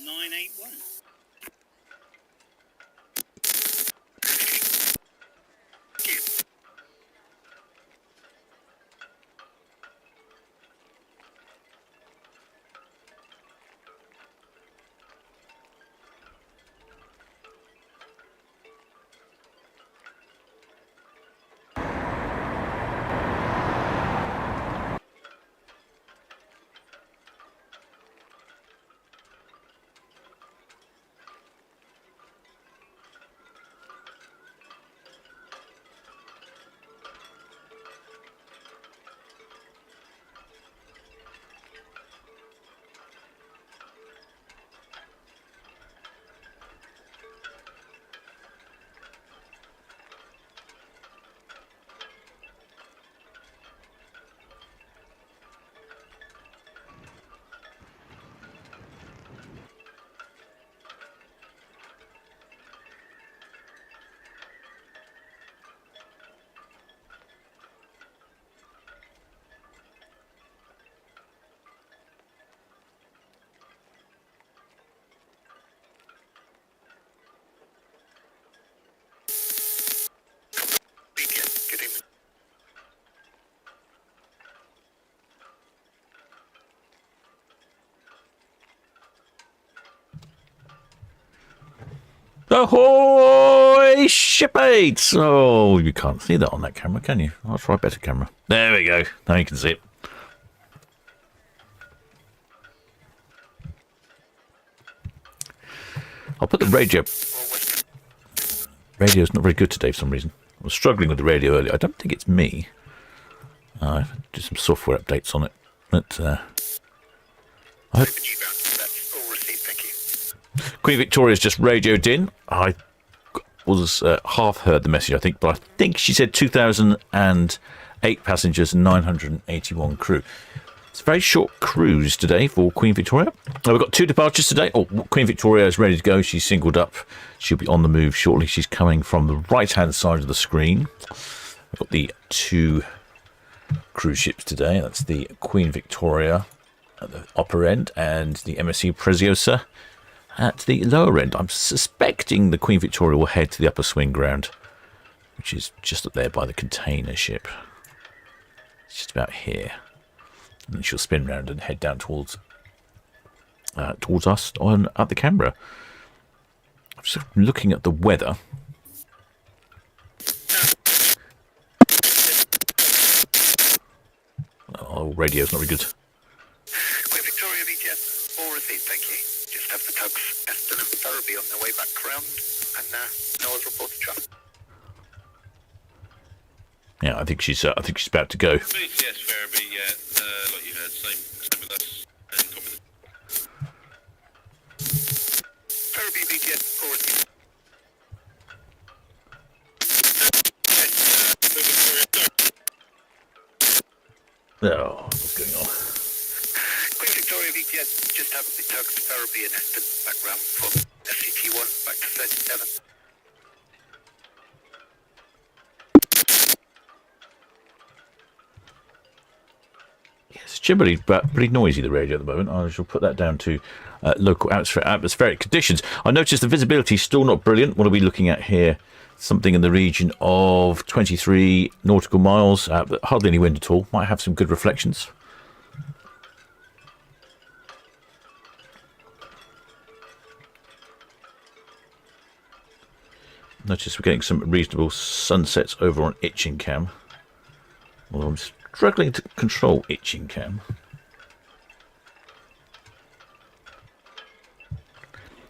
981. Ahoy, shipmates! Oh, you can't see that on that camera, can you? I'll try a better camera. There we go. Now you can see it. I'll put the radio. Radio's not very good today for some reason. I was struggling with the radio earlier. I don't think it's me. I have to do some software updates on it. But I hope Queen Victoria's just radioed in. I was half heard the message, I think, but I think she said 2,008 passengers and 981 crew. It's a very short cruise today for Queen Victoria. We've got 2 departures today. Oh, Queen Victoria is ready to go. She's singled up. She'll be on the move shortly. She's coming from the right-hand side of the screen. We've got the 2 cruise ships today. That's the Queen Victoria at the upper end and the MSC Preziosa at the lower end. I'm suspecting the Queen Victoria will head to the upper swing ground, which is just up there by the container ship. It's just about here. And then she'll spin round and head down towards us at the Canberra. I'm just looking at the weather. Oh, radio's not very good. Queen Victoria VGS, all received, thank you. Just have the tugs Aston and Ferriby on their way back round, and Noah's report to travel. Yeah, I think she's about to go. Yes, Ferriby, yeah, like you heard, same with us, and copy the... Ferriby VGS, all received. Oh, what's going on? Queen Victoria VGS, just have the tugs Ferriby and Aston back round from SCT1 back to 37. It's generally pretty noisy, the radio at the moment. I shall put that down to local atmospheric conditions. I noticed the visibility is still not brilliant. What are we looking at here? Something in the region of 23 nautical miles, but hardly any wind at all. Might have some good reflections. Notice we're getting some reasonable sunsets over on Itchingham. Although I'm struggling to control Itchingham.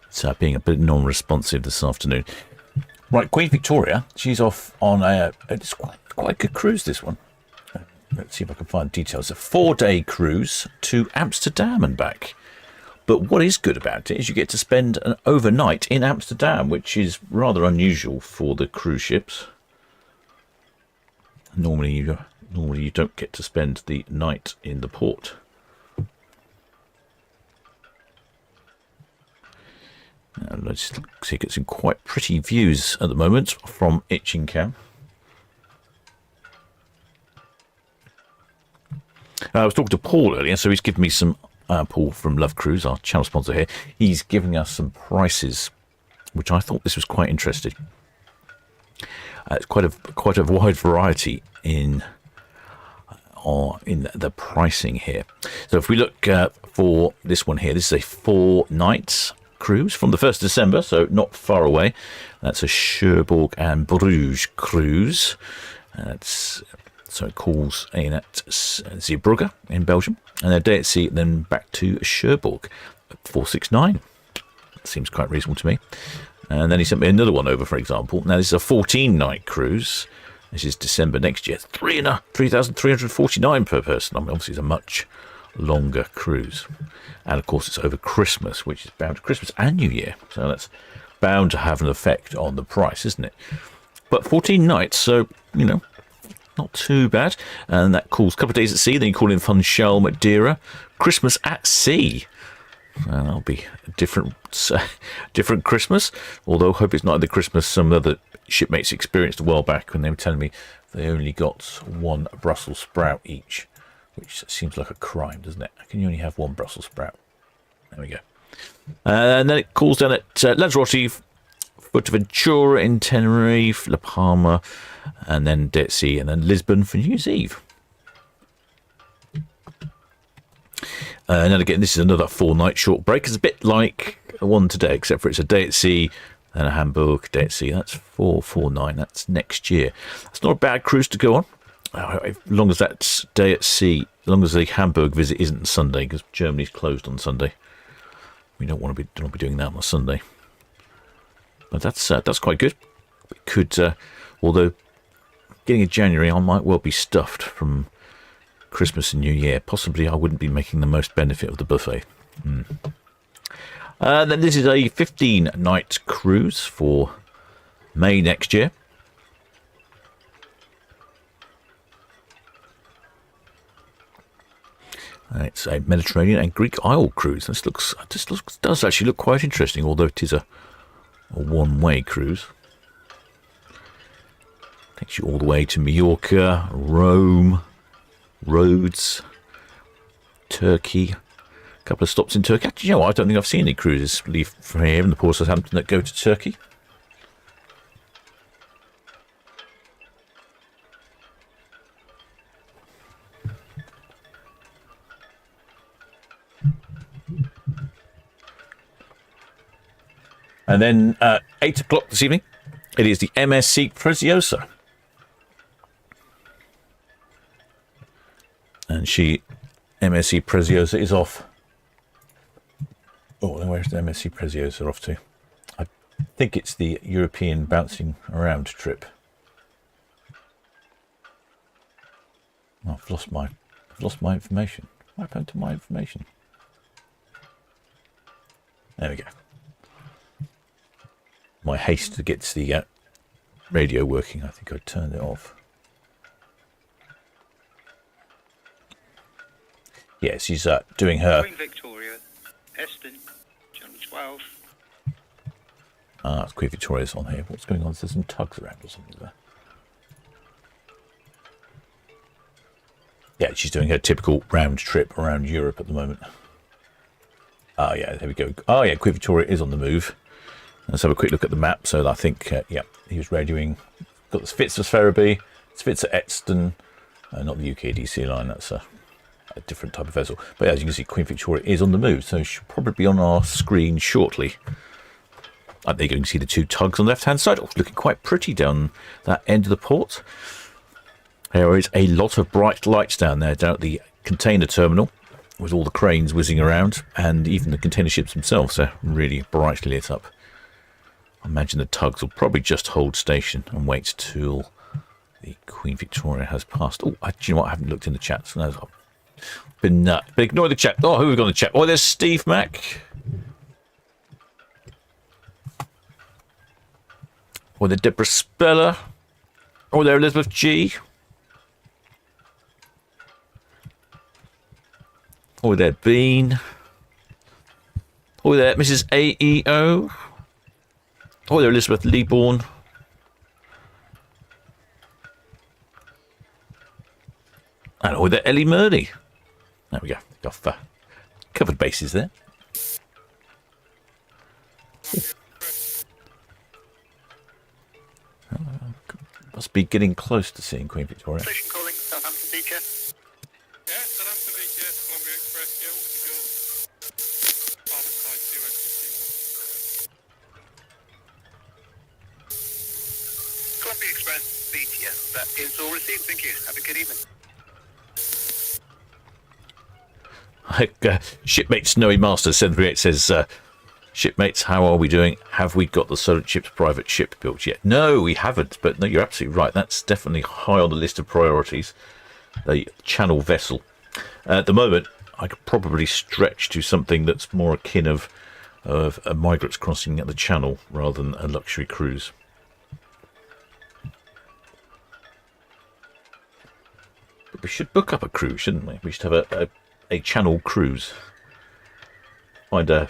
It's being a bit non-responsive this afternoon. Right, Queen Victoria, she's off on it's quite a good cruise, this one. Let's see if I can find details. A 4-day cruise to Amsterdam and back. But what is good about it is you get to spend an overnight in Amsterdam, which is rather unusual for the cruise ships. Normally you don't get to spend the night in the port. And let's see, get some quite pretty views at the moment from Itchingham. I was talking to Paul earlier, so he's given me some Paul from Love Cruise, our channel sponsor here, he's giving us some prices, which I thought this was quite interesting. It's quite a wide variety in the pricing here. So if we look for this one here, this is a 4 nights cruise from the 1st of December, so not far away. That's a Cherbourg and Bruges cruise. So it calls in at Zeebrugge in Belgium, and a day at sea, then back to Cherbourg at 469. That seems quite reasonable to me. And then he sent me another one over, for example. Now, this is a 14-night cruise. This is December next year. 3,349 per person. I mean, obviously, it's a much longer cruise. And, of course, it's over Christmas, which is bound to Christmas and New Year. So that's bound to have an effect on the price, isn't it? But 14 nights, so, you know, not too bad. And that calls a couple of days at sea. Then you call in Funchal, Madeira. Christmas at sea. And that'll be a different Christmas. Although I hope it's not the Christmas some other shipmates experienced a while back when they were telling me they only got 1 Brussels sprout each, which seems like a crime, doesn't it? How can you only have 1 Brussels sprout? There we go. And then it calls down at Lanzarote, Fuerteventura in Tenerife, La Palma, and then Dead Sea, and then Lisbon for New Year's Eve. And then again, this is another 4-night short break. It's a bit like the one today, except for it's a day at sea, then a Hamburg, day at sea. That's 449. That's next year. That's not a bad cruise to go on, as long as that's day at sea, as long as the Hamburg visit isn't Sunday, because Germany's closed on Sunday. We don't want to be doing that on a Sunday. But that's quite good. It could, although getting in January, I might well be stuffed from Christmas and New Year. Possibly I wouldn't be making the most benefit of the buffet. Then this is a 15-night cruise for May next year. It's a Mediterranean and Greek Isle cruise. This does actually look quite interesting, although it is a one-way cruise. Takes you all the way to Mallorca, Rome, Rhodes, Turkey. A couple of stops in Turkey. Actually, you know what? I don't think I've seen any cruises leave from here in the port of Southampton that go to Turkey. And then 8 o'clock this evening, it is the MSC Preziosa. And MSC Preziosa is off. Oh, where's the MSC Preziosa off to? I think it's the European bouncing around trip. Oh, I've lost my information. What happened to my information? There we go. My haste to get the radio working, I think I turned it off. Yes, she's doing her... Queen Victoria, Eston, Channel 12. It's Queen Victoria's on here. What's going on? There's some tugs around or something there. Yeah, she's doing her typical round trip around Europe at the moment. Oh, yeah, there we go. Oh, yeah, Queen Victoria is on the move. Let's have a quick look at the map. So I think, yeah, he was radioing. Got the Spitzer Ferriby, Spitzer Exton, not the UKDC line. That's a different type of vessel. But as you can see, Queen Victoria is on the move, so she'll probably be on our screen shortly. There you can see the 2 tugs on the left-hand side. Oh, looking quite pretty down that end of the port. There is a lot of bright lights down there, down at the container terminal, with all the cranes whizzing around, and even the container ships themselves are really brightly lit up. I imagine the tugs will probably just hold station and wait till the Queen Victoria has passed. Oh, do you know what? I haven't looked in the chat. So I've been ignore the chat. Oh, who have we got in the chat? Oh, there's Steve Mack. Oh, there's Deborah Speller. Oh, there Elizabeth G. Oh, there Bean. Oh, there Mrs. AEO. Oh, there Elizabeth Leeborn. And oh, there Ellie Murdy. There we go. Got Covered bases there. Must be getting close to seeing Queen Victoria. Station calling Southampton Beach, yeah? Yeah, Southampton Beach, yeah. Columbia Express, yeah. All to go. Father side 2 Columbia Express, Beach, yes. That is all received, thank you. Have a good evening. Shipmate Snowy Master 738 says, shipmates, how are we doing? Have we got the Solent Ships private ship built yet? No, we haven't, but no, you're absolutely right. That's definitely high on the list of priorities. The Channel vessel. At the moment, I could probably stretch to something that's more akin of migrants crossing the Channel rather than a luxury cruise. But we should book up a cruise, shouldn't we? We should have a Channel cruise. Find a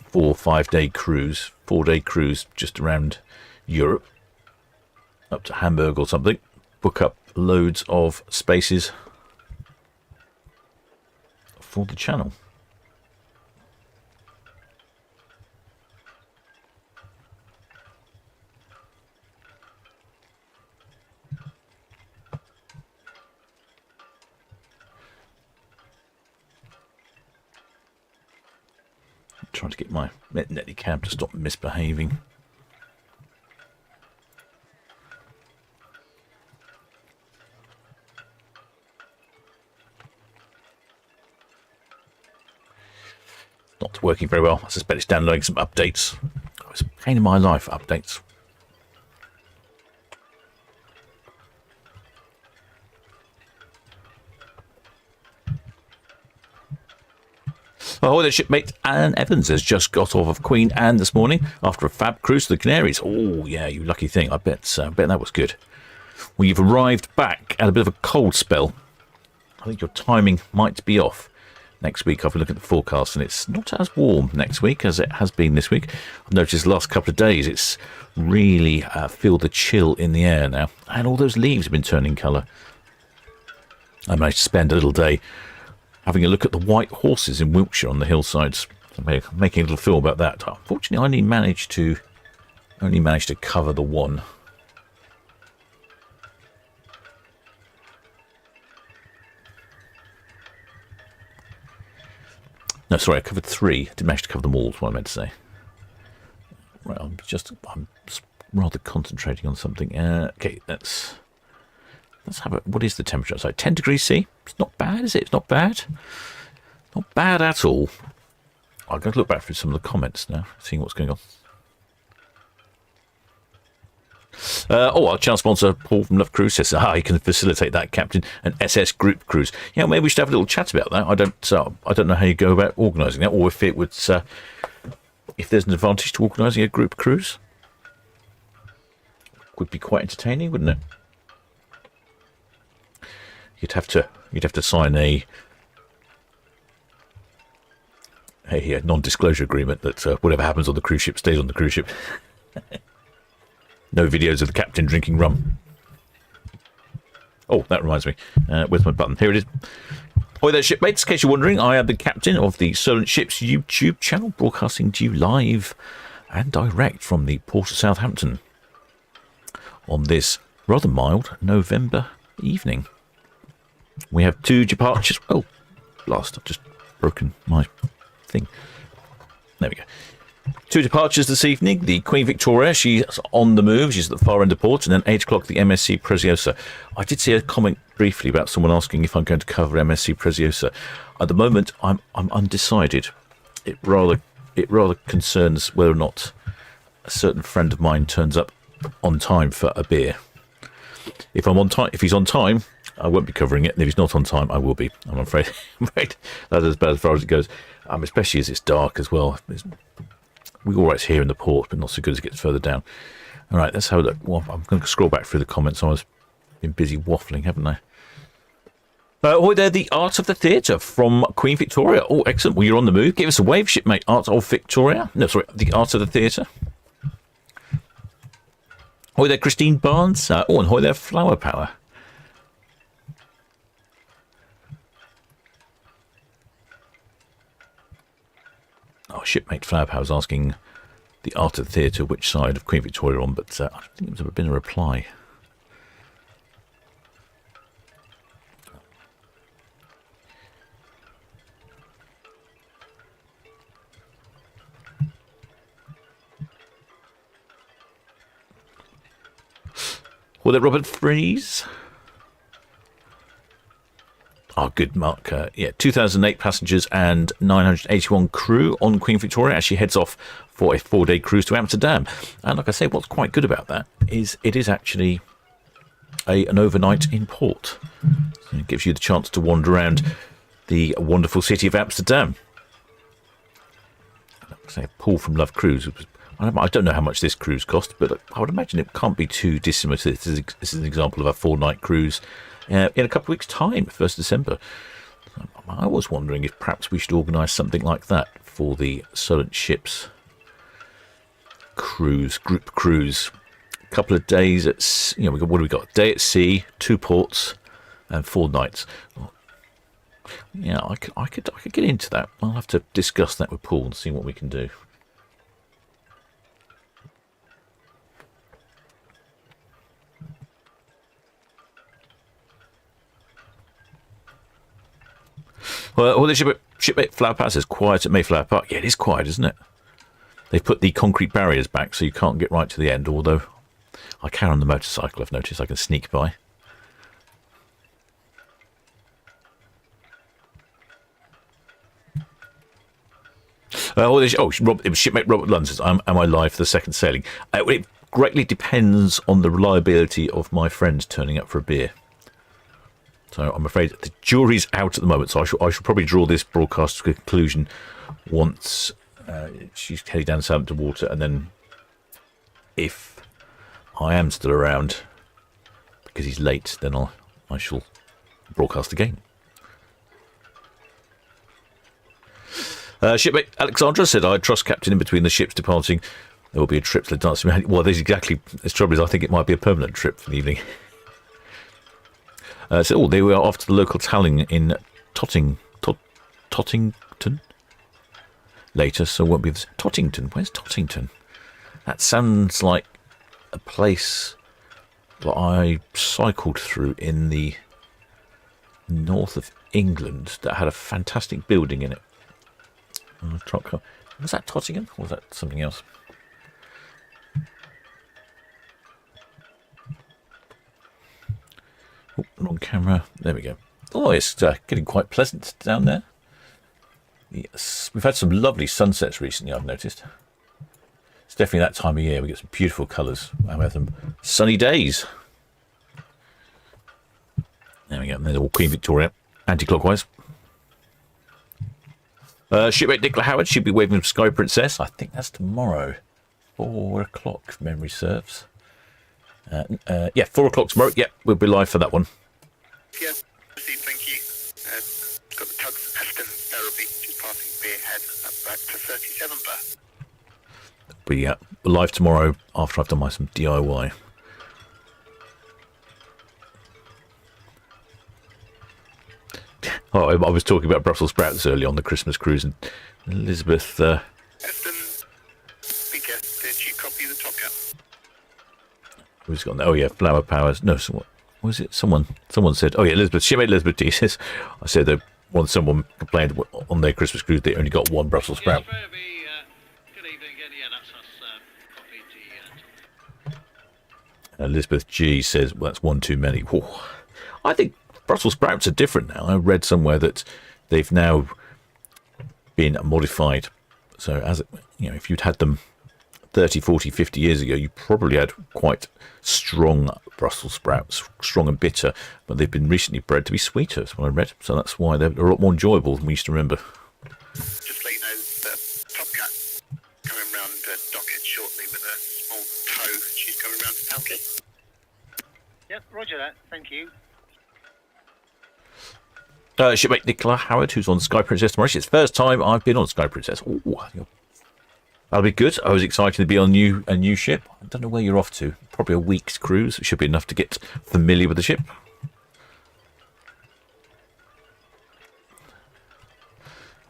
4 or 5 day cruise, 4-day cruise just around Europe, up to Hamburg or something. Book up loads of spaces for the Channel. Trying to get my Netty cab to stop misbehaving. Not working very well. I suspect it's downloading some updates. Oh, it's a pain in my life, updates. Oh, the shipmate Anne Evans has just got off of Queen Anne this morning after a fab cruise to the Canaries. Oh, yeah, you lucky thing. I bet that was good. Well, you've arrived back at a bit of a cold spell. I think your timing might be off. Next week, I've been looking at the forecast, and it's not as warm next week as it has been this week. I've noticed the last couple of days, it's really feel the chill in the air now. And all those leaves have been turning colour. I managed to spend a little day having a look at the white horses in Wiltshire on the hillsides. I'm making a little film about that. Unfortunately, I only managed to cover the one. No, sorry, I covered 3. I didn't manage to cover them all, is what I meant to say. Right, I'm rather concentrating on something. Okay, let's have a, what is the temperature outside? 10 degrees C? It's not bad, is it? It's not bad. Not bad at all. I'm going to look back through some of the comments now, seeing what's going on. Our channel sponsor, Paul from Love Cruise, says, you can facilitate that, Captain, an SS group cruise. Yeah, maybe we should have a little chat about that. I don't know how you go about organising that, or if it would, if there's an advantage to organising a group cruise. Would be quite entertaining, wouldn't it? You'd have to sign a non-disclosure agreement that whatever happens on the cruise ship stays on the cruise ship. No videos of the captain drinking rum. Oh, that reminds me. Where's my button? Here it is. Hi there, shipmates. In case you're wondering, I am the captain of the Solent Ships YouTube channel, broadcasting to you live and direct from the port of Southampton on this rather mild November evening. We have 2 departures. Oh, blast, I've just broken my thing. There we go. 2 departures this evening. The Queen Victoria, she's on the move. She's at the far end of port. And then 8 o'clock, the MSC Preziosa. I did see a comment briefly about someone asking if I'm going to cover MSC Preziosa. At the moment, I'm undecided. It rather concerns whether or not a certain friend of mine turns up on time for a beer. If he's on time, I won't be covering it, and if he's not on time, I will be. I'm afraid. That's as bad as far as it goes. Especially as it's dark as well. We're all right here in the port, but not so good as it gets further down. All right, let's have a look. Well, I'm going to scroll back through the comments. I've been busy waffling, haven't I? Oh, there, the Art of the Theatre from Queen Victoria. Oh, excellent. Well, you're on the move. Give us a wave, shipmate. Art of Victoria. No, sorry, the Art of the Theatre. Hi there, Christine Barnes. And hi there, Flower Power. Oh, shipmate Flower Power was asking the Art of Theatre which side of Queen Victoria on, but I don't think there's been a reply. Well, there, Robert Freeze. Oh, good, Mark. Yeah, 2,008 passengers and 981 crew on Queen Victoria. Actually heads off for a 4-day cruise to Amsterdam. And like I say, what's quite good about that is it is actually an overnight in port. So it gives you the chance to wander around the wonderful city of Amsterdam. Like I say, Paul from Love Cruise. I don't know how much this cruise cost, but I would imagine it can't be too dissimilar to this. This is an example of a 4-night cruise in a couple of weeks' time, 1st December. I was wondering if perhaps we should organise something like that for the Solent Ships cruise, group cruise. A couple of days at, what do we got? A day at sea, 2 ports, and 4 nights. Yeah, I could get into that. I'll have to discuss that with Paul and see what we can do. Well, the shipmate Flower Power says quiet at Mayflower Park. Yeah, it is quiet, isn't it? They've put the concrete barriers back so you can't get right to the end, although I can on the motorcycle, I've noticed. I can sneak by. It was shipmate Robert Lund says, am I live for the second sailing? It greatly depends on the reliability of my friends turning up for a beer. So I'm afraid the jury's out at the moment, so I should probably draw this broadcast to a conclusion once she's heading down Southampton Water, and then if I am still around because he's late, then I shall broadcast again. Shipmate Alexandra said, I trust captain in between the ships departing. There will be a trip to the dancing man. Well, there's exactly, the trouble is I think it might be a permanent trip for the evening. So they were off to the local towing in Tottington later, so it won't be this. Tottington, where's Tottington? That sounds like a place that I cycled through in the north of England that had a fantastic building in it. Was that Tottingham or was that something else? Oh, wrong camera. There we go. Oh, it's getting quite pleasant down there. Yes, we've had some lovely sunsets recently, I've noticed. It's definitely that time of year. We get some beautiful colours. And we have some sunny days. There we go. And there's all Queen Victoria, anti-clockwise. Shipmate Nicola Howard should be waving Sky Princess. I think that's tomorrow. 4 o'clock, if memory serves. Yeah, 4 o'clock tomorrow. Yeah, we'll be live for that one. Yeah, thank you. Got the tugs Aston Therapy, just passing Beerhead up back to 37 bar. We're live tomorrow after I've done some DIY. Oh, I was talking about Brussels sprouts earlier on the Christmas cruise, and Elizabeth... Aston, speaker, did you copy the top cap? Who's got? Oh yeah, Flower Powers. No, someone was it? Someone said. Oh yeah, Elizabeth. She made Elizabeth D. Says. I said that someone complained on their Christmas cruise they only got one Brussels sprout. Yes, good evening again. Yeah, that's us. Elizabeth G says, "Well, that's one too many." Whew. I think Brussels sprouts are different now. I read somewhere that they've now been modified. So as if you'd had them 30, 40, 50 years ago, you probably had quite strong Brussels sprouts, strong and bitter, but they've been recently bred to be sweeter, that's what I read. So that's why they're a lot more enjoyable than we used to remember. Just let you know, the Top Cat coming round Dockhead shortly with a small tow. She's coming round to Town Quay. Yep, roger that. Thank you. Shipmate Nicola Howard, who's on Sky Princess tomorrow. It's the first time I've been on Sky Princess. Ooh, that'll be good. I was excited to be on a new ship. I don't know where you're off to. Probably a week's cruise. It should be enough to get familiar with the ship.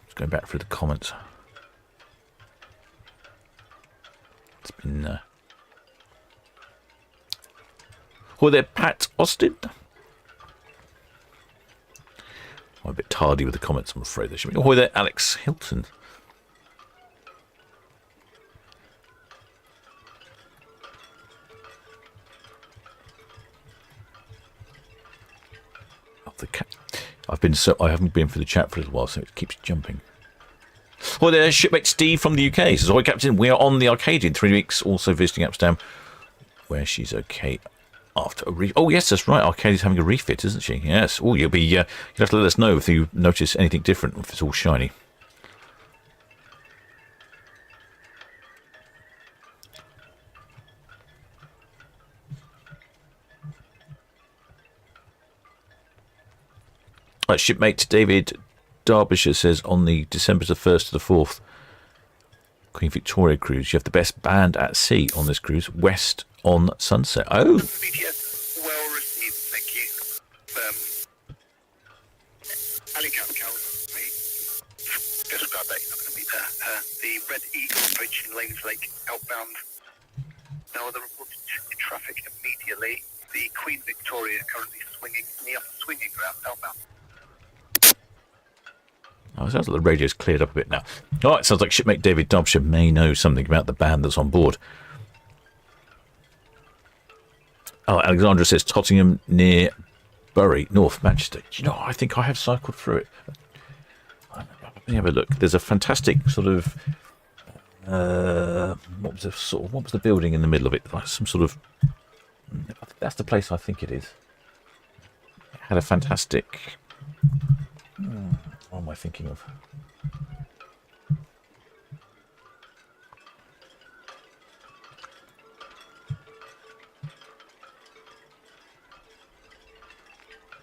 Just going back through the comments. in Or there, Pat Austin. I'm a bit tardy with the comments, I'm afraid. There should be. Or there, Alex Hilton. I haven't been for the chat for a little while, so it keeps jumping. Well, there's shipmate Steve from the UK. Says, "Ahoy, Captain. We are on the Arcadia in 3 weeks. Also visiting Amsterdam, where she's okay after a refit." Oh, yes, that's right. Arcadia's having a refit, isn't she? Yes. Oh, you'll have to let us know if you notice anything different, if it's all shiny. Shipmate David Derbyshire says, on the December the 1st to the 4th Queen Victoria cruise, you have the best band at sea on this cruise, West on Sunset. Oh. BTS, well received, thank you. Ali Capical, I described that, you're not going to meet her. The Red Eagle approaching Lanes Lake outbound. No other reported traffic immediately. The Queen Victoria currently swinging in the upper swinging ground outbound. Oh, it sounds like the radio's cleared up a bit now. Oh, it sounds like shipmate David Derbyshire may know something about the band that's on board. Oh, Alexandra says Tottenham near Bury, North Manchester. Do you know, I think I have cycled through it. Let me have a look. There's a fantastic sort of what was the building in the middle of it? Like some sort of, that's the place I think it is. It had a fantastic. What am I thinking of?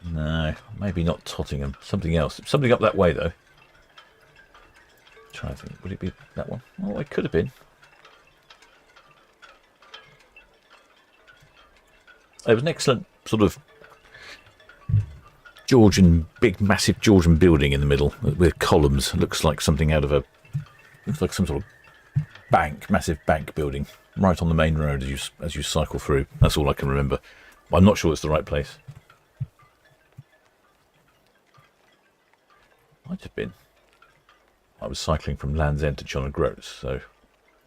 No, maybe not Tottenham. Something else. Something up that way, though. Trying to think. Would it be that one? Oh, it could have been. It was an excellent sort of big, massive Georgian building in the middle with columns. It looks like something out of looks like some sort of bank, massive bank building, right on the main road as you cycle through. That's all I can remember. I'm not sure it's the right place. Might have been. I was cycling from Land's End to John O'Groats, so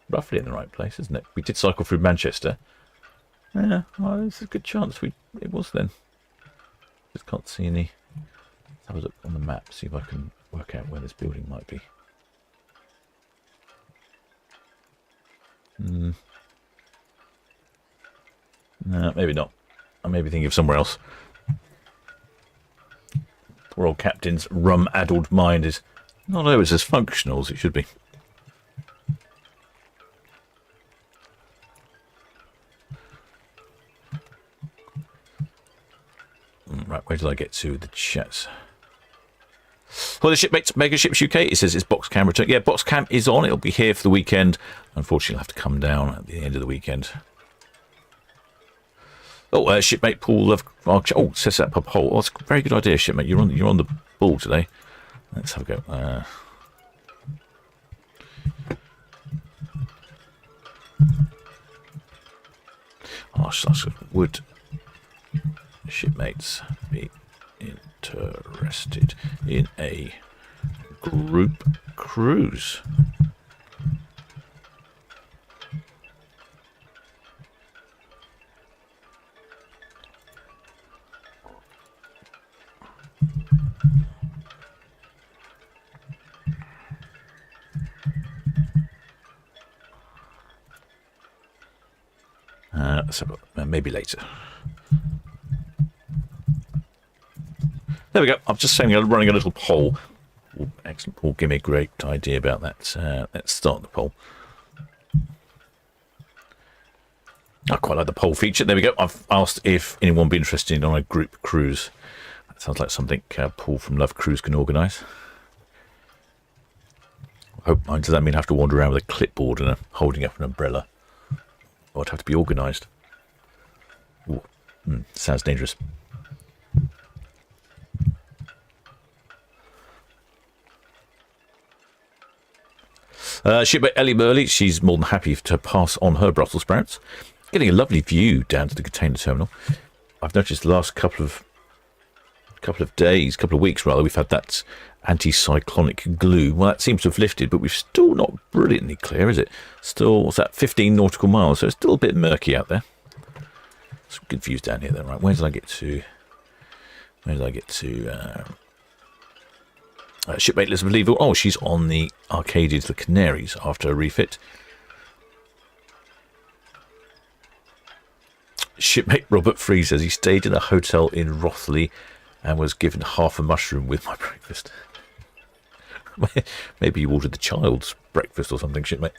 roughly in the right place, isn't it? We did cycle through Manchester. Yeah, well, there's a good chance it was then. Just can't see any. Let's have a look on the map, see if I can work out where this building might be. No, maybe not. I may be thinking of somewhere else. Poor old Captain's rum-addled mind is not always as functional as it should be. Right, where did I get to? The chats. Well, the shipmates, Mega Ships UK, it says it's box cam return. Yeah, box cam is on. It'll be here for the weekend. Unfortunately, it'll have to come down at the end of the weekend. Oh, shipmate Paul of says that per poll. Oh, that's a very good idea, shipmate. You're on the ball today. Let's have a go. Would shipmates be interested in a group cruise? Maybe later. There we go. I'm just saying, running a little poll. Oh, excellent, Paul. Give me a great idea about that. Let's start the poll. I quite like the poll feature. There we go. I've asked if anyone would be interested on a group cruise. That sounds like something Paul from Love Cruise can organise. Does that mean I have to wander around with a clipboard and holding up an umbrella? Or I'd have to be organised. Sounds dangerous. Shipmate Ellie Burley, she's more than happy to pass on her Brussels sprouts. Getting a lovely view down to the container terminal. I've noticed the last couple of weeks rather, we've had that anticyclonic glue. Well, that seems to have lifted, but we're still not brilliantly clear, is it? Still, what's that, 15 nautical miles, so it's still a bit murky out there. Some good views down here then. Right, where did I get to? Shipmate Elizabeth Leeville. Oh, she's on the Arcadia to the Canaries after a refit. Shipmate Robert Free says he stayed in a hotel in Rothley and was given half a mushroom with my breakfast. Maybe you ordered the child's breakfast or something, shipmate.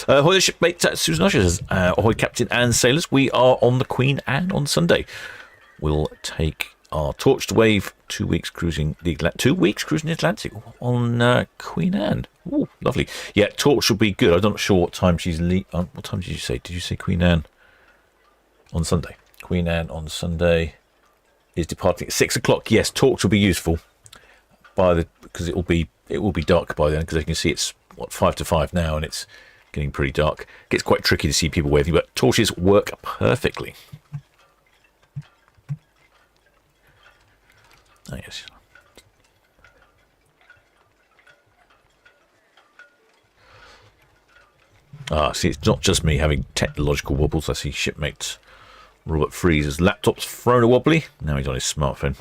Ahoy, shipmate Susan Usher says, ahoy, captain and sailors. We are on the Queen Anne on Sunday. We'll take our torched wave 2 weeks cruising the Atlantic. 2 weeks cruising the Atlantic on Queen Anne. Ooh, lovely. Yeah, torch will be good. I'm not sure what time she's what time did you say? Did you say Queen Anne on Sunday? Queen Anne on Sunday is departing at 6 o'clock. Yes, torch will be useful because it will be dark by then, because you can see it's 5 to 5 now and it's getting pretty dark. It gets quite tricky to see people waving, but torches work perfectly. Oh, yes. See, it's not just me having technological wobbles. I see shipmate Robert Freeze's laptop's thrown a wobbly. Now he's on his smartphone.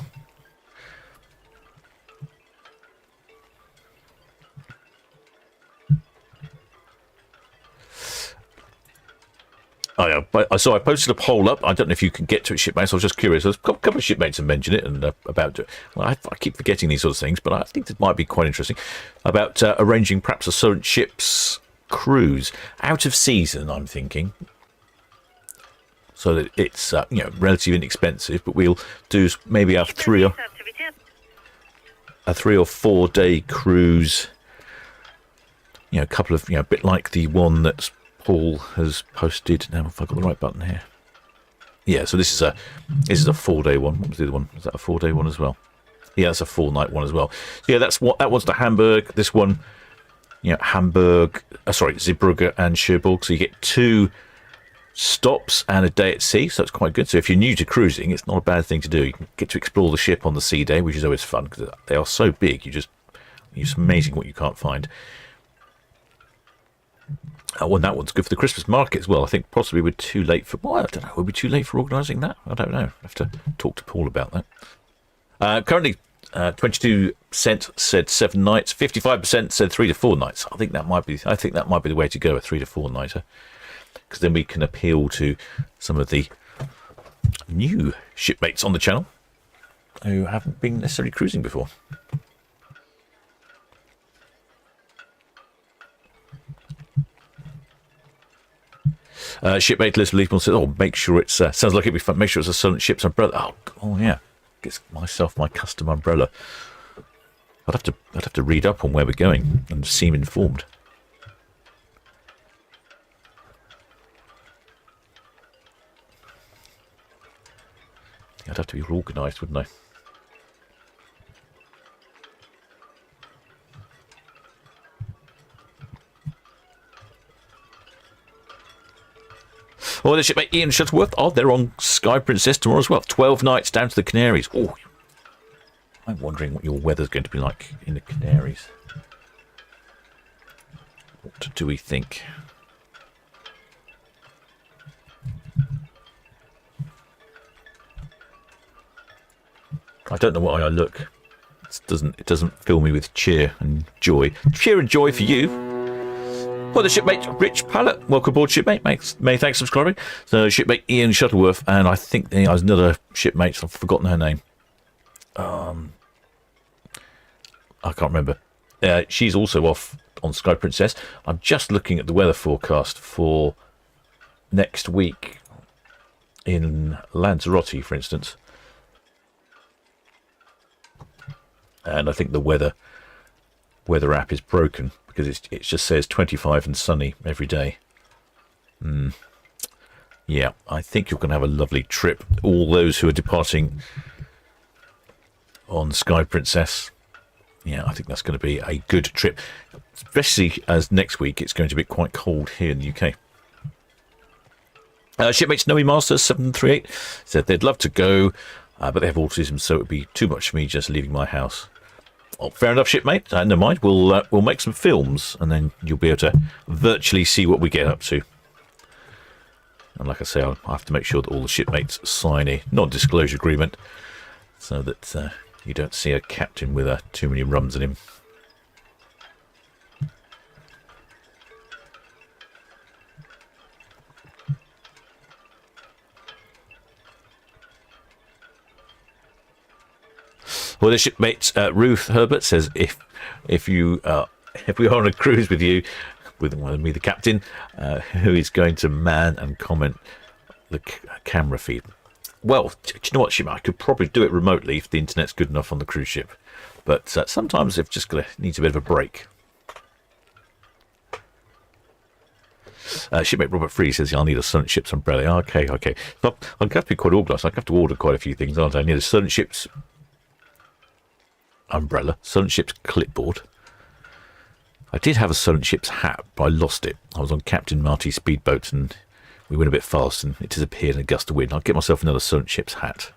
Oh, yeah, so I posted a poll up. I don't know if you can get to it, shipmates. I was just curious. There's a couple of shipmates have mentioned it and about it. Well, I keep forgetting these sorts of things, but I think it might be quite interesting about arranging perhaps a Solent Ships cruise out of season. I'm thinking, so that it's relatively inexpensive, but we'll do maybe a 3 or 4 day cruise. A couple of a bit like the one that's Paul has posted. Now, if I got the right button here, yeah. So this is a 4-day one. What was the other one? Was that a 4-day one as well? Yeah, that's a 4-night one as well. So yeah, that one's to Hamburg. This one, Hamburg. Zeebrugge and Cherbourg. So you get 2 stops and a day at sea. So it's quite good. So if you're new to cruising, it's not a bad thing to do. You can get to explore the ship on the sea day, which is always fun because they are so big. It's amazing what you can't find. And that one's good for the Christmas market as well. I think possibly we're too late for... Well, I don't know. We'll be too late for organising that. I don't know. I have to talk to Paul about that. Currently, 22% said 7 nights. 55% said 3 to 4 nights. I think that might be the way to go, a 3 to 4 nighter, because then we can appeal to some of the new shipmates on the channel who haven't been necessarily cruising before. Shipmate Liz Leafman says, "Oh, make sure it's sounds like it'd be fun. Make sure it's a Solent Ships umbrella." Oh yeah, get myself my custom umbrella. I'd have to read up on where we're going and seem informed. I'd have to be organised, wouldn't I? Oh, the shipmate Ian Shuttleworth. Oh, they're on Sky Princess tomorrow as well. 12 nights down to the Canaries. Oh, I'm wondering what your weather's going to be like in the Canaries. What do we think? I don't know why I look. It doesn't fill me with cheer and joy. Cheer and joy for you. Well, the shipmate Rich Pallett, welcome aboard, shipmate. May thanks for subscribing. So, shipmate Ian Shuttleworth, and I think there's another shipmate. I've forgotten her name. I can't remember. She's also off on Sky Princess. I'm just looking at the weather forecast for next week in Lanzarote, for instance, and I think the weather app is broken, because it just says 25 and sunny every day. Yeah, I think you're going to have a lovely trip. All those who are departing on Sky Princess, Yeah, I think that's going to be a good trip, especially as next week it's going to be quite cold here in the UK. Shipmates Noe Master 738 said they'd love to go, but they have autism, so it would be too much for me just leaving my house. Oh, fair enough, shipmate. Never mind. We'll make some films, and then you'll be able to virtually see what we get up to. And like I say, I'll have to make sure that all the shipmates sign a non-disclosure agreement, so that you don't see a captain with too many rums in him. Well, the shipmate Ruth Herbert says if we are on a cruise with you, with me, the captain, who is going to man and comment the camera feed? Well, do you know what, shipmate? I could probably do it remotely if the internet's good enough on the cruise ship, but sometimes they've just needs a bit of a break. Shipmate Robert Free says, I'll need a Solent Ships umbrella. Okay. So I'll have to be quite organised. I'll have to order quite a few things, aren't I? I need a Solent Ships umbrella, Solent Ships clipboard. I did have a Solent Ships hat, but I lost it. I was on Captain Marty's speedboat and we went a bit fast and it disappeared in a gust of wind. I'll get myself another Solent Ships hat.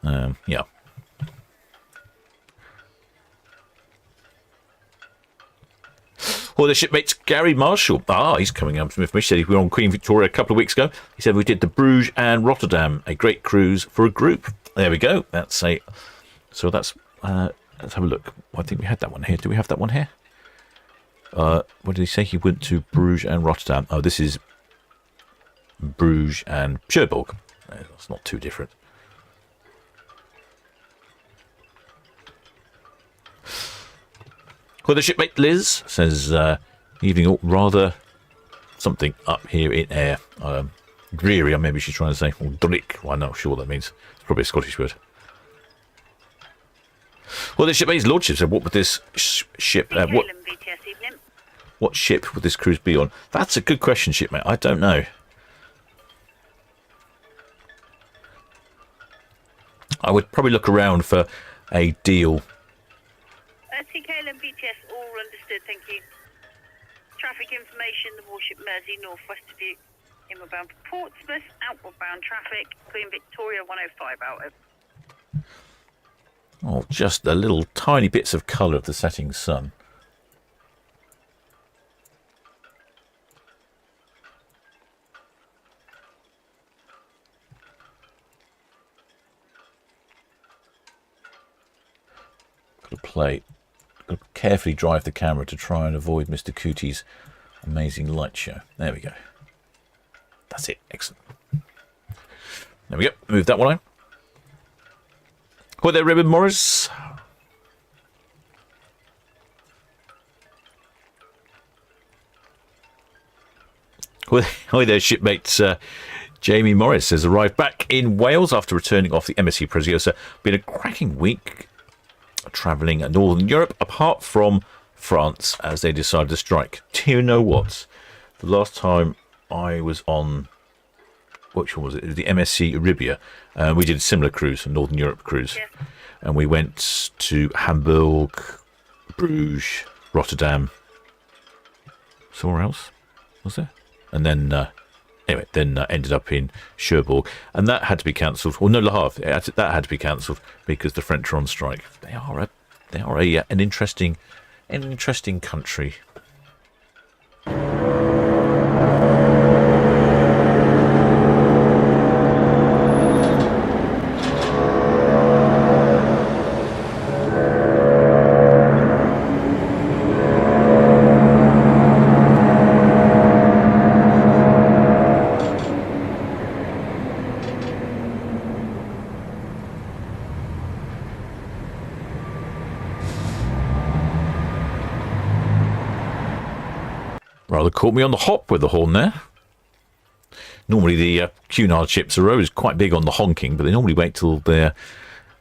Yeah. Well, the shipmates Gary Marshall. He's coming up with me. He said we were on Queen Victoria a couple of weeks ago. He said we did the Bruges and Rotterdam, a great cruise for a group. There we go. Let's have a look. I think we had that one here. Do we have that one here? What did he say? He went to Bruges and Rotterdam. Oh, this is Bruges and Cherbourg. It's not too different. Well, the shipmate Liz says, evening, rather something up here in air. Dreary, or maybe she's trying to say, or drick. Well, I'm not sure what that means. It's probably a Scottish word. Well, the shipmate's lordship said, what would this ship... what ship would this cruise be on? That's a good question, shipmate. I don't know. I would probably look around for a deal. TKL and BTS, all understood, thank you. Traffic information, the warship Mersey, northwest of you. Inward bound for Portsmouth, outward bound traffic, Queen Victoria 105 out of. Oh, just the little tiny bits of colour of the setting sun. Got to carefully drive the camera to try and avoid Mr. Cootie's amazing light show. There we go. That's it. Excellent. There we go. Move that one on. Hi there, Ribbon Morris. Hi there, shipmates. Jamie Morris has arrived back in Wales after returning off the MSC Preziosa. Been a cracking week travelling in Northern Europe, apart from France, as they decided to strike. Do you know what? The last time I was on, which one was it? It was the MSC Euribia. We did a similar cruise, a Northern Europe cruise. Yeah. And we went to Hamburg, Bruges, Rotterdam. Somewhere else, was there? And then, ended up in Cherbourg. And that had to be cancelled. Or no, Le Havre. That had to be cancelled because the French are on strike. They are an interesting country. Rather caught me on the hop with the horn there. Normally the Cunard ships are always quite big on the honking, but they normally wait till they're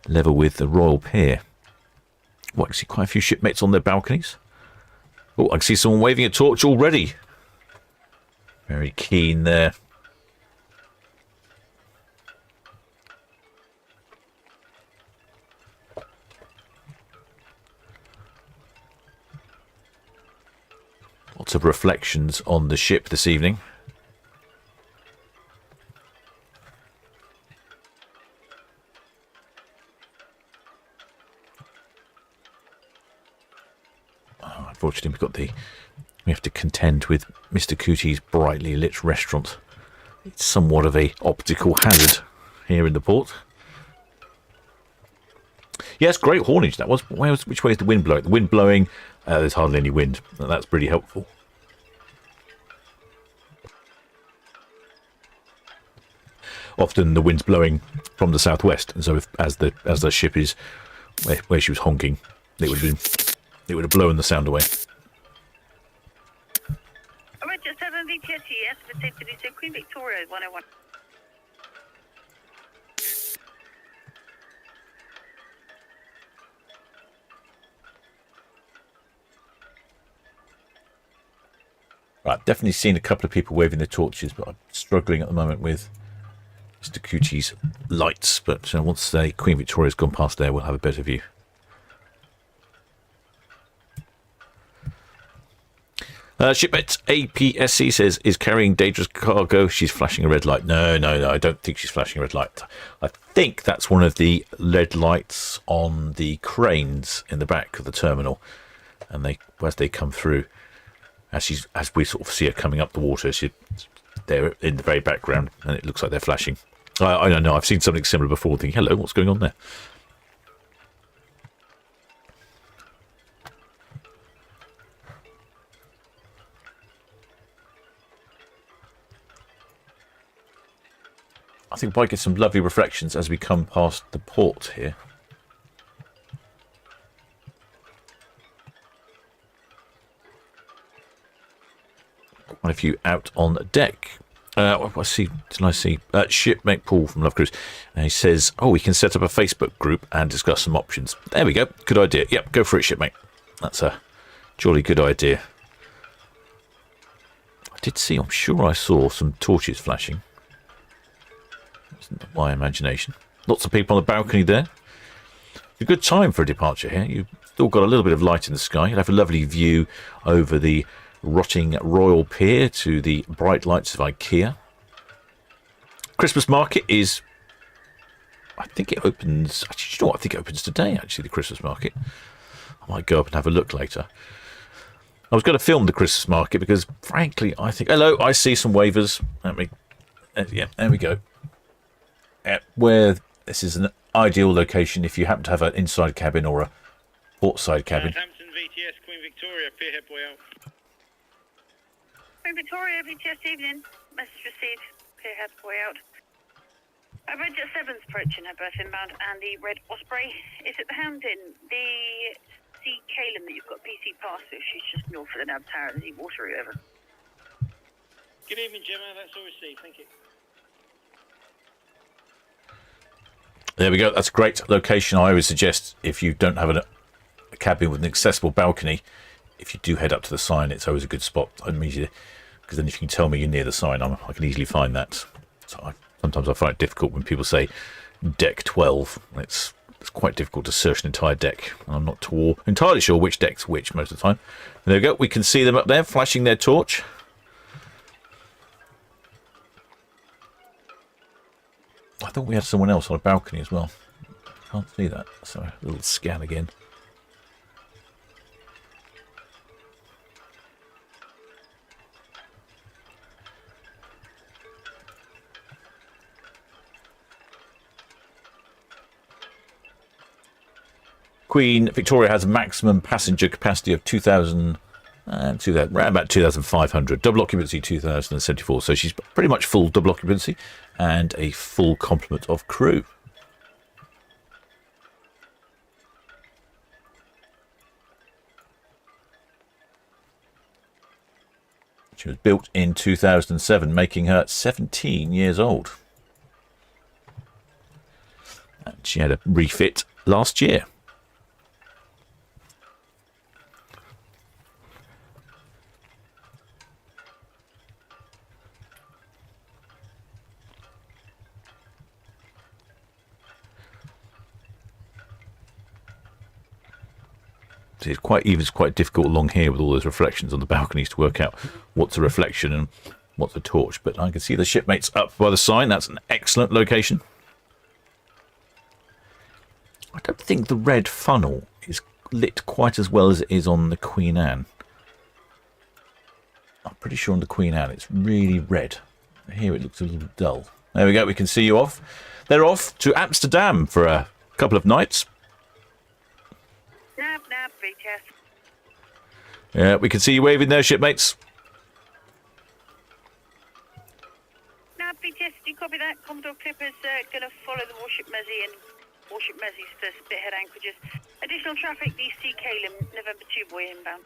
level with the Royal Pier. Oh, I can see quite a few shipmates on their balconies. Oh, I can see someone waving a torch already. Very keen there. lots of reflections on the ship this evening. Oh, unfortunately, we have to contend with Mr. Cootie's brightly lit restaurant. It's somewhat of a optical hazard here in the port. Yes, great haulage that was. Which way is the wind blowing? The wind blowing, there's hardly any wind. That's pretty helpful. Often the wind's blowing from the southwest, and so as the ship is where she was honking, it would have blown the sound away. Alright, just 7 VTS, yes, for safety, so Queen Victoria 101. Right, definitely seen a couple of people waving their torches, but I'm struggling at the moment with Mr. Cootie's lights. But once the Queen Victoria's gone past there, we'll have a better view. Shipmate APSC says, is carrying dangerous cargo. She's flashing a red light. No, I don't think she's flashing a red light. I think that's one of the red lights on the cranes in the back of the terminal. And as they come through, as we sort of see her coming up the water, they're in the very background, and it looks like they're flashing. I don't know. I've seen something similar before. Thinking, hello, what's going on there? I think we might get some lovely reflections as we come past the port here. Quite a few out on deck. What did I see? Shipmate Paul from Love Cruise. He says, we can set up a Facebook group and discuss some options. There we go. Good idea. Yep, go for it, shipmate. That's a jolly good idea. I did see, I'm sure I saw some torches flashing. Wasn't my imagination. Lots of people on the balcony there. A good time for a departure here. You've still got a little bit of light in the sky. You'll have a lovely view over the rotting Royal Pier to the bright lights of IKEA. Christmas market is, I think it opens, actually, you know what, I think it opens today, actually, the Christmas market. I might go up and have a look later. I was going to film the Christmas market because, frankly, I think, hello, I see some waivers. Yeah, there we go. Where this is an ideal location if you happen to have an inside cabin or a portside cabin. Southampton VTS, Queen Victoria, Pierhead Boy out. Queen Victoria, VTS evening. Message received. Pierhead Boy out. Red Jet 7's approaching her berth inbound, and the Red Osprey is at the Houndin. The Sea Calum that you've got PC pass, so she's just north of the Nab Tower, the water route over. Good evening, Gemma. That's all received. Thank you. There we go. That's a great location. I always suggest if you don't have a cabin with an accessible balcony, if you do head up to the sign, it's always a good spot immediately, because then if you can tell me you're near the sign, I can easily find that. So sometimes I find it difficult when people say deck 12. It's quite difficult to search an entire deck, and I'm not entirely sure which deck's which most of the time. There we go. We can see them up there flashing their torch. I thought we had someone else on a balcony as well. Can't see that. So a little scan again. Queen Victoria has a maximum passenger capacity of 2,000, around about 2,500. Double occupancy 2,074. So she's pretty much full double occupancy and a full complement of crew. She was built in 2007, making her 17 years old. And she had a refit last year. It's quite difficult along here with all those reflections on the balconies to work out what's a reflection and what's a torch. But I can see the shipmates up by the sign. That's an excellent location. I don't think the red funnel is lit quite as well as it is on the Queen Anne. I'm pretty sure on the Queen Anne it's really red. Here it looks a little dull. There we go, we can see you off. They're off to Amsterdam for a couple of nights. Nav, VTS. Yeah, we can see you waving there, shipmates. Nav, VTS, do you copy that? Commodore Clipper's going to follow the warship Mersey and warship Mersey's to Spithead anchorages. Additional traffic, the Sea Calum, November 2 boy inbound.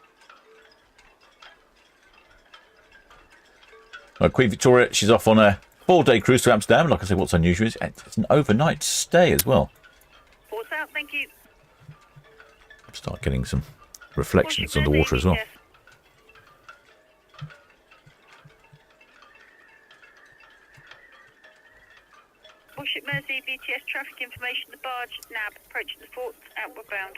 Queen Victoria, she's off on a 4-day cruise to Amsterdam. Like I said, what's unusual is it's an overnight stay as well. Ports out, thank you. Start getting some reflections on the water as well. Warship Mersey, BTS traffic information, the barge, NAB, approaching the fort, outward bound.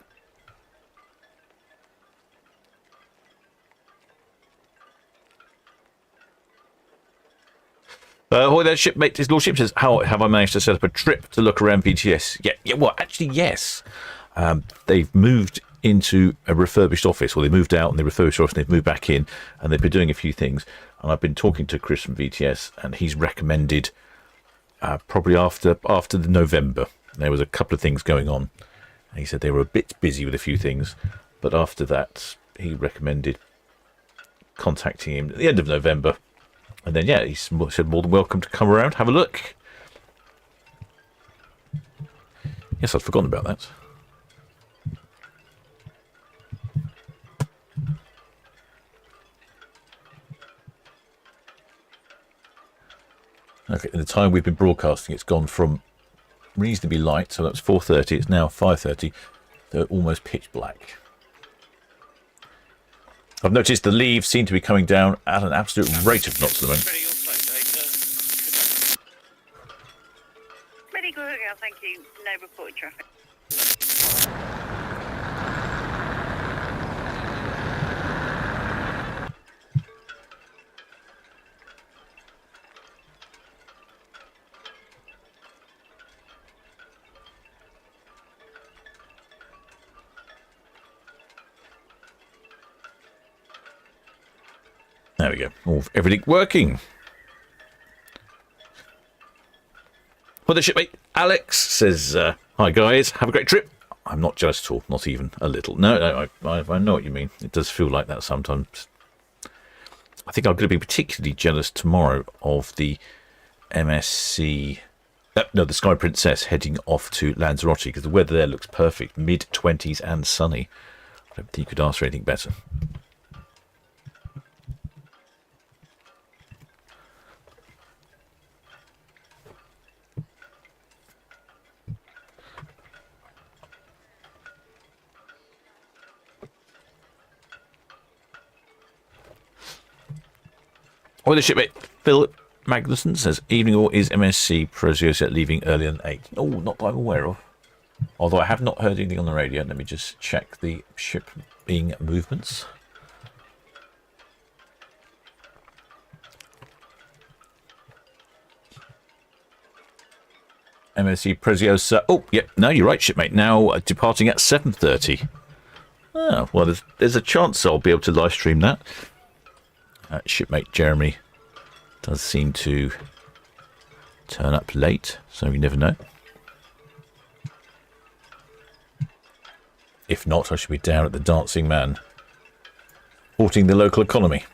Ahoy there, shipmate. His lordship says, how have I managed to set up a trip to look around BTS? Yeah, well, actually, yes. They've moved into a refurbished office, or they moved out and they refurbished office and they've moved back in, and they've been doing a few things. And I've been talking to Chris from BTS, and he's recommended probably after the November. There was a couple of things going on, and he said they were a bit busy with a few things, but after that, he recommended contacting him at the end of November. And then, yeah, he said more than welcome to come around, have a look. Yes, I'd forgotten about that. Okay, in the time we've been broadcasting, it's gone from reasonably light, so that's 4:30. It's now 5:30. They're almost pitch black. I've noticed the leaves seem to be coming down at an absolute rate of knots at the moment. Ready your flight data. Ready, go out, thank you. No reported traffic. There we go. All, everything working. Well, the shipmate Alex says, hi guys, have a great trip. I'm not jealous at all, not even a little. No, I know what you mean. It does feel like that sometimes. I think I'm going to be particularly jealous tomorrow of the MSC... the Sky Princess heading off to Lanzarote, because the weather there looks perfect. Mid-20s and sunny. I don't think you could ask for anything better. Or the shipmate Philip Magnuson says, evening all, is MSC Prozio set leaving earlier than 8? Oh, not that I'm aware of. Although I have not heard anything on the radio. Let me just check the shipping movements. MSC Prozio. Oh, yep. No, you're right, shipmate. Now departing at 7:30. Oh, well, there's a chance I'll be able to live stream that. Shipmate Jeremy does seem to turn up late, so you never know. If not, I should be down at the Dancing Man, supporting the local economy.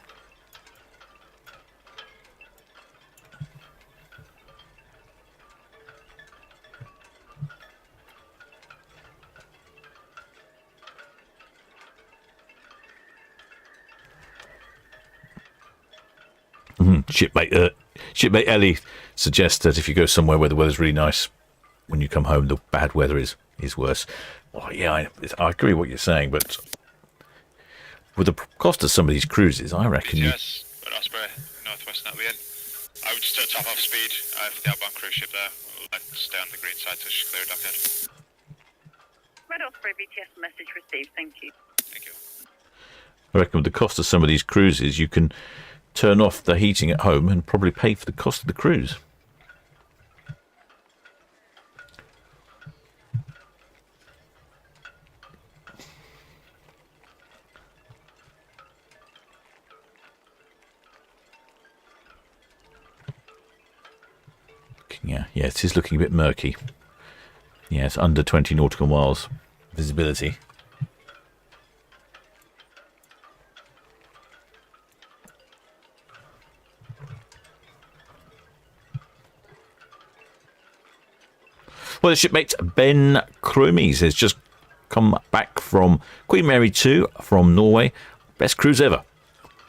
Shipmate Ellie suggests that if you go somewhere where the weather's really nice, when you come home, the bad weather is worse. Oh, yeah, I agree with what you're saying, but with the cost of some of these cruises, I reckon Yes, but Osprey, northwest at the end. I would just top off speed for the outbound cruise ship there. We'll stay on the green side till she's cleared up ahead. Red Osprey BTS message received, thank you. Thank I reckon with the cost of some of these cruises, you can turn off the heating at home and probably pay for the cost of the cruise. Yeah, it is looking a bit murky. Yeah, it's under 20 nautical miles visibility. Well, the shipmate Ben Cromies has just come back from Queen Mary 2 from Norway. Best cruise ever.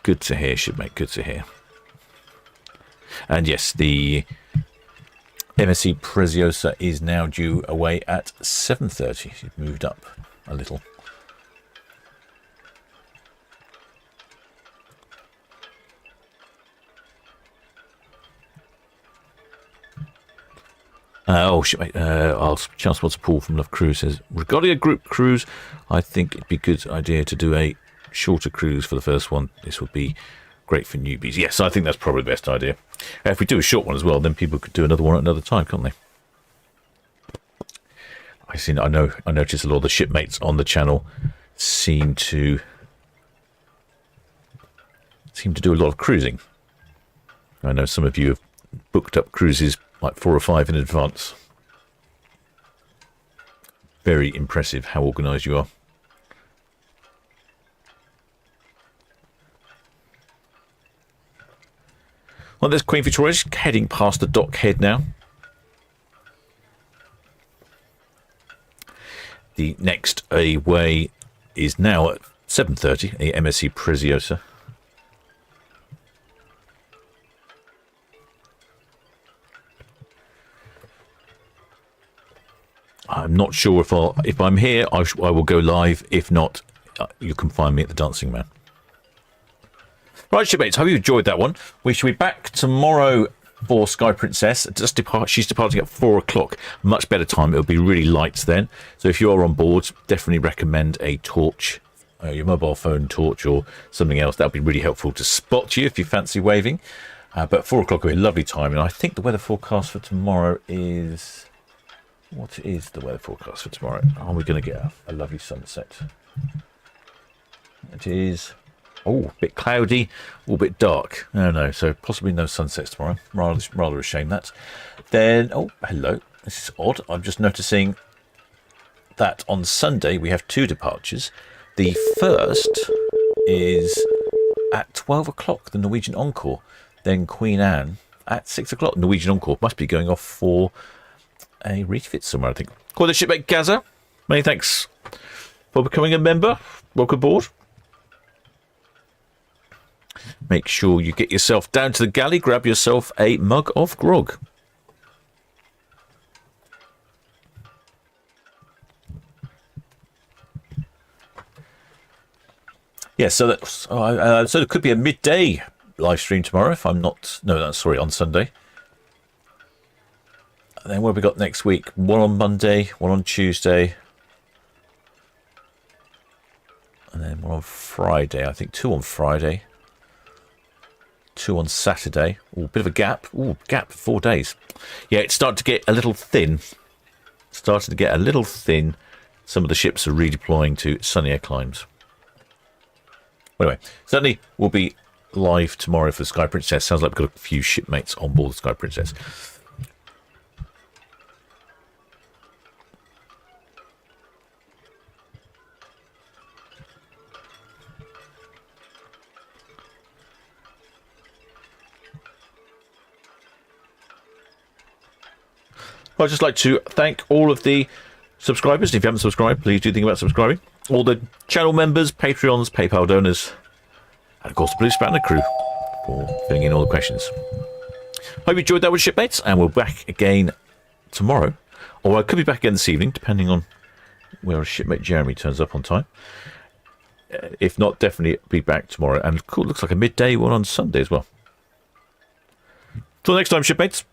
Good to hear, shipmate. Good to hear. And yes, the MSC Preziosa is now due away at 7:30. She's moved up a little. Shipmate, I'll chance what's a Paul from Love Cruise says, regarding a group cruise, I think it'd be a good idea to do a shorter cruise for the first one. This would be great for newbies. Yes, I think that's probably the best idea. If we do a short one as well, then people could do another one at another time, can't they? I notice a lot of the shipmates on the channel seem to do a lot of cruising. I know some of you have booked up cruises like 4 or 5 in advance. Very impressive how organised you are. Well, there's Queen Victoria heading past the dock head now. The next away is now at 7:30, a MSC Preziosa. I'm not sure if I'm here, I will go live. If not, you can find me at the Dancing Man. Right, shipmates, hope you enjoyed that one. We shall be back tomorrow for Sky Princess. She's departing at 4 o'clock. Much better time. It'll be really light then. So if you are on board, definitely recommend a torch, your mobile phone torch or something else. That would be really helpful to spot you if you fancy waving. But 4 o'clock will be a lovely time. And I think the weather forecast for tomorrow is... What is the weather forecast for tomorrow? Are we going to get a lovely sunset? It is... Oh, a bit cloudy, a bit dark. No, so possibly no sunsets tomorrow. Rather a shame that. Then, oh, hello. This is odd. I'm just noticing that on Sunday we have 2 departures. The first is at 12 o'clock, the Norwegian Encore. Then Queen Anne at 6 o'clock. Norwegian Encore must be going off for a refit somewhere, I think. Call the shipmate Gaza. Many thanks for becoming a member. Welcome aboard. Make sure you get yourself down to the galley, grab yourself a mug of grog. Yeah, so there could be a midday live stream tomorrow if I'm not... No, that's sorry, on Sunday. And then what have we got next week? One on Monday, one on Tuesday. And then one on Friday. I think 2 on Friday. 2 on Saturday. Oh, bit of a gap. Oh, gap for 4 days. Yeah, it's starting to get a little thin. Some of the ships are redeploying to sunnier climes. Anyway, certainly we'll be live tomorrow for Sky Princess. Sounds like we've got a few shipmates on board the Sky Princess. I'd just like to thank all of the subscribers. If you haven't subscribed, please do think about subscribing. All the channel members, Patreons, PayPal donors, and of course the Blue Spanner crew for filling in all the questions. Hope you enjoyed that with shipmates, and we're back again tomorrow. Or I could be back again this evening, depending on where a shipmate Jeremy turns up on time. If not, definitely be back tomorrow. And cool, looks like a midday one on Sunday as well. Till next time, shipmates.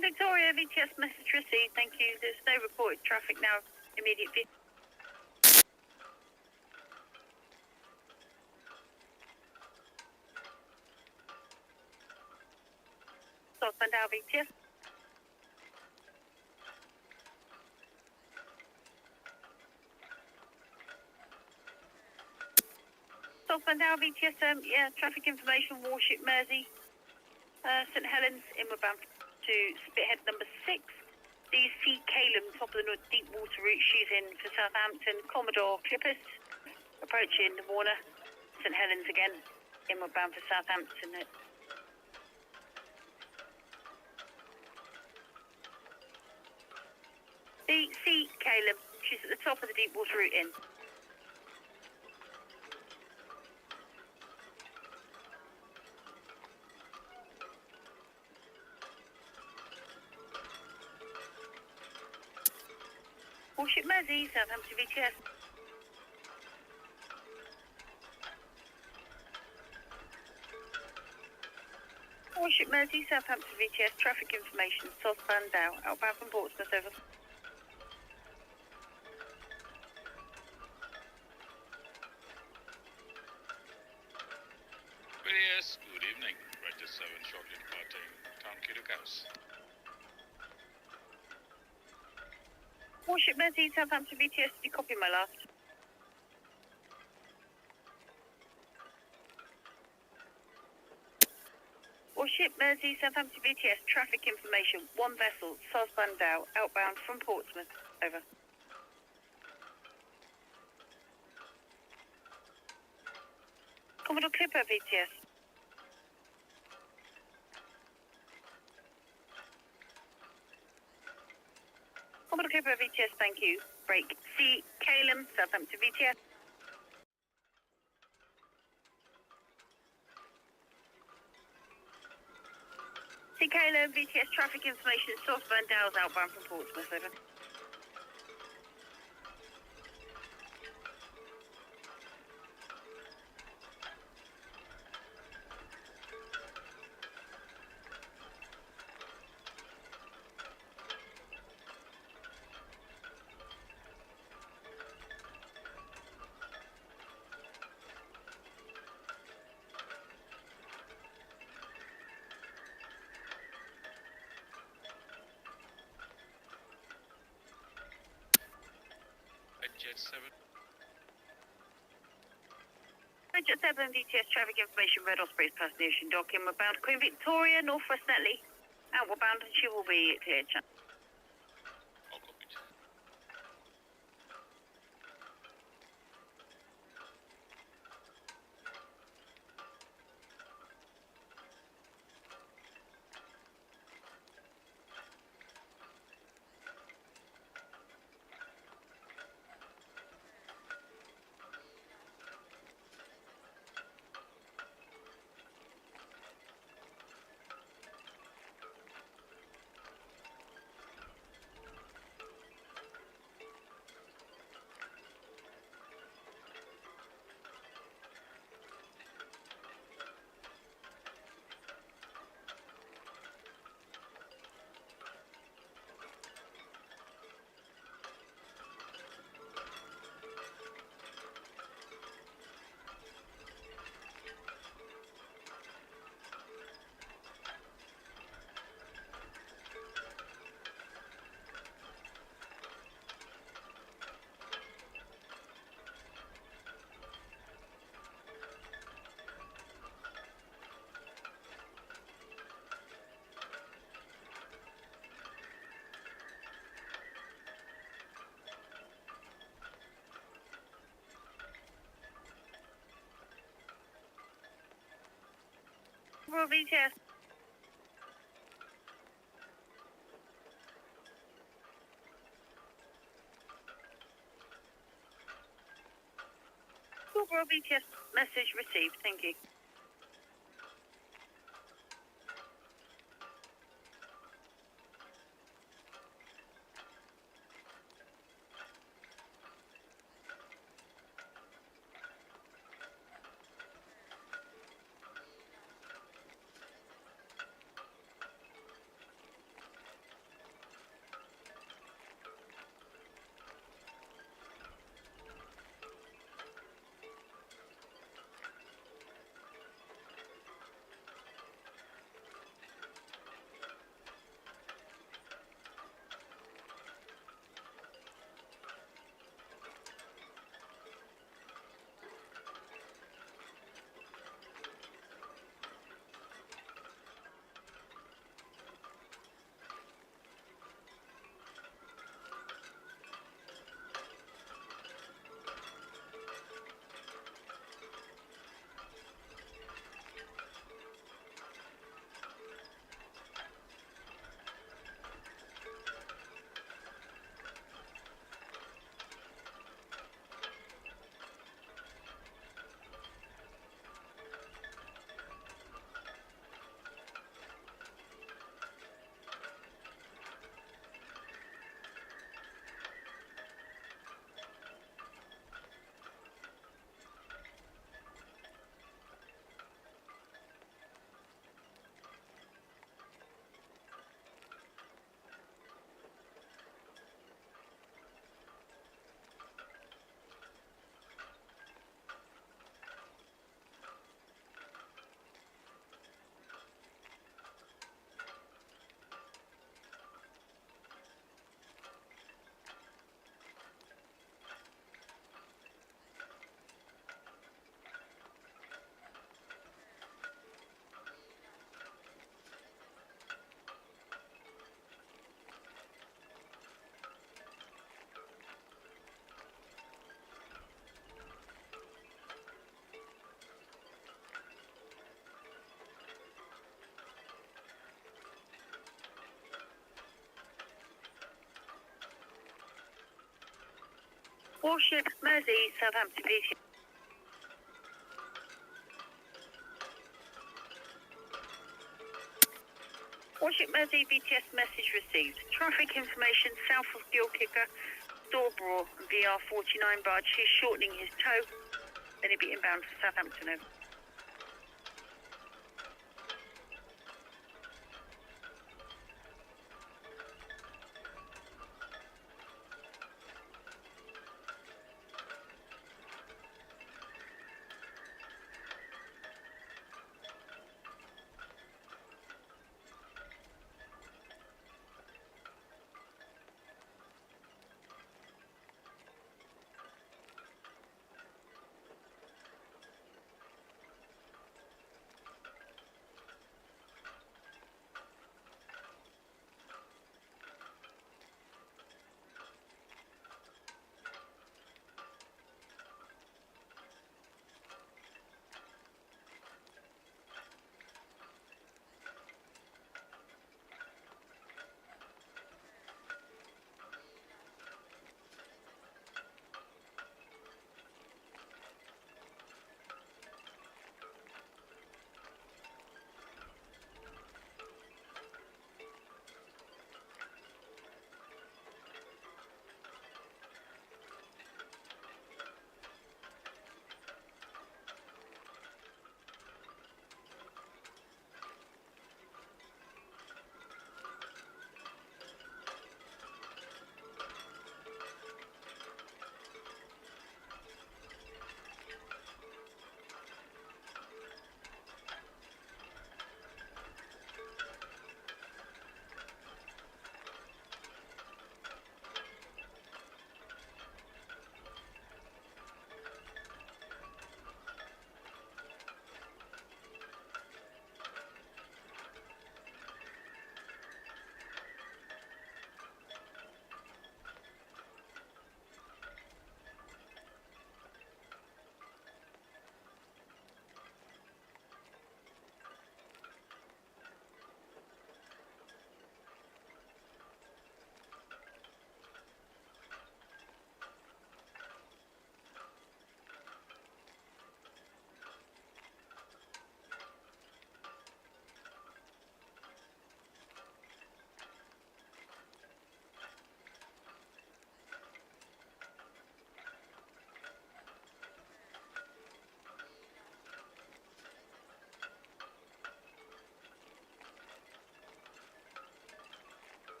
Victoria, VTS message received. Thank you. There's no reported traffic now Immediate view. Southbound Dow VTS. Southbound Dow VTS, yeah, traffic information, warship Mersey. St Helens, inward bound to Spithead number 6. DC Calum, top of the North deep water route, she's in for Southampton. Commodore Clippers, approaching the Warner. St Helens again, inward bound for Southampton. DC Calum, she's at the top of the deep water route in. Warship Mersey, Southampton VTS. Warship Mersey, Southampton VTS, traffic information, southbound Dow, outbound from Portsmouth, over. Yes, good evening. Register 7 shortly departing Town Quay. Warship Mersey, Southampton VTS, did you copy my last? Warship Mersey, Southampton VTS, traffic information, one vessel, southbound Dow, outbound from Portsmouth, over. Commodore Clipper VTS. Commodore Clipper VTS, thank you. Break. C. Calum, Southampton VTS. C. Calum, VTS, traffic information, southbound Dow's outbound from Portsmouth, over. Jet 7. Jet 7 VTS, traffic information, Red Osprey's past the ocean dock, inward bound Queen Victoria, northwest Netley. Outward bound, and she will be cleared. All copied. Royal VTS. Royal VTS, message received, thank you. Warship Mersey, Southampton BTS. Warship Mersey, BTS message received. Traffic information south of Gill Kicker, Storborough, VR 49 barge. He's shortening his tow. Then he'll be inbound for Southampton. Over.